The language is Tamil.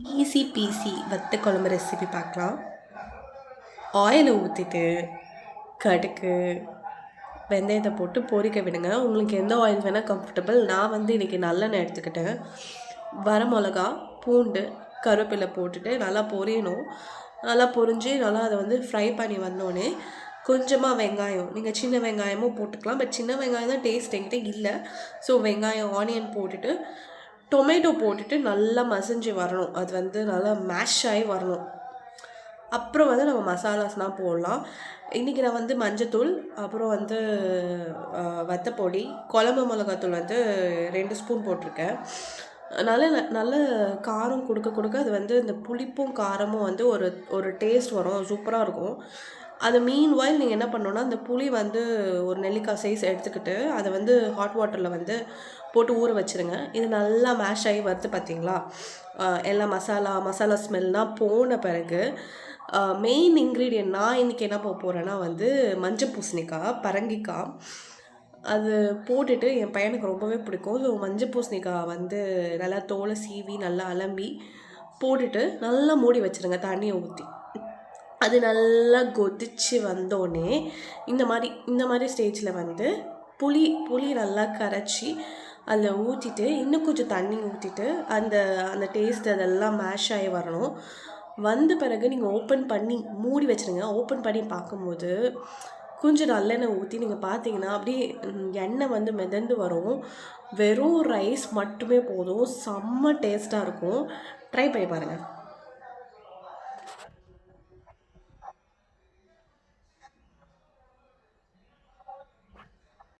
ஈஸி பீஸி வத்த குழம்பு ரெசிபி பார்க்கலாம். ஆயிலை ஊற்றிட்டு கடுகு வெந்தயத்தை போட்டு பொரிக்க விடுங்க. உங்களுக்கு எந்த ஆயில் வேணால் கம்ஃபர்டபுள். நான் இன்றைக்கி நல்லெண்ணெய் எடுத்துக்கிட்டேன். வரமிளகா, பூண்டு, கருவேப்பிலை போட்டுட்டு நல்லா பொரியணும். நல்லா பொரிஞ்சு நல்லா அதை ஃப்ரை பண்ணி வந்தோடனே கொஞ்சமாக வெங்காயம், நீங்கள் சின்ன வெங்காயமும் போட்டுக்கலாம். பட் சின்ன வெங்காயம் தான் டேஸ்ட் என்கிட்ட இல்லை. ஸோ வெங்காயம், ஆனியன் போட்டுட்டு டொமேட்டோ போட்டுட்டு நல்லா மசிஞ்சு வரணும். அது நல்லா மேஷ் ஆகி வரணும். அப்புறம் நம்ம மசாலாஸ்லாம் போடலாம். இன்றைக்கி நான் மஞ்சத்தூள், அப்புறம் வத்தப்பொடி, குழம்பு மிளகாத்தூள் 2 ஸ்பூன் போட்டிருக்கேன். நல்ல காரம் கொடுக்க அது இந்த புளிப்பும் காரமும் ஒரு டேஸ்ட் வரும். சூப்பராக இருக்கும். அது மீன்வாயில் நீங்கள் என்ன பண்ணணுன்னா, அந்த புளி ஒரு நெல்லிக்காய் சைஸ் எடுத்துக்கிட்டு அதை ஹாட் வாட்டரில் போட்டு ஊற வச்சுருங்க. இது நல்லா மேஷ் ஆகி வருது பார்த்தீங்களா? எல்லா மசாலா ஸ்மெல்லாம் போன பிறகு மெயின் இன்க்ரீடியன்ட் நான் இன்றைக்கி என்ன போகிறேன்னா மஞ்சள் பூசணிக்காய், பரங்கிக்காய் அது போட்டுட்டு என் பையனுக்கு ரொம்பவே பிடிக்கும். ஸோ மஞ்சள் பூசணிக்காய் நல்லா தோலை சீவி நல்லா அலம்பி போட்டுட்டு நல்லா மூடி வச்சுருங்க தண்ணியை ஊற்றி. அது நல்லா கொதித்து வந்தோடனே இந்த மாதிரி ஸ்டேஜில் புளி நல்லா கரைச்சி அதில் ஊற்றிட்டு இன்னும் கொஞ்சம் தண்ணி ஊற்றிட்டு அந்த டேஸ்ட் அதெல்லாம் மேஷ் ஆகி வரணும். வந்த பிறகு நீங்கள் ஓப்பன் பண்ணி மூடி வச்சுருங்க. ஓப்பன் பண்ணி பார்க்கும்போது கொஞ்சம் நல்லெண்ணெய் ஊற்றி நீங்கள் பார்த்தீங்கன்னா அப்படியே எண்ணெய் மிதந்து வரும். வெறும் ரைஸ் மட்டுமே போதும். செம்ம டேஸ்ட்டாக இருக்கும். ட்ரை பண்ணி பாருங்கள்.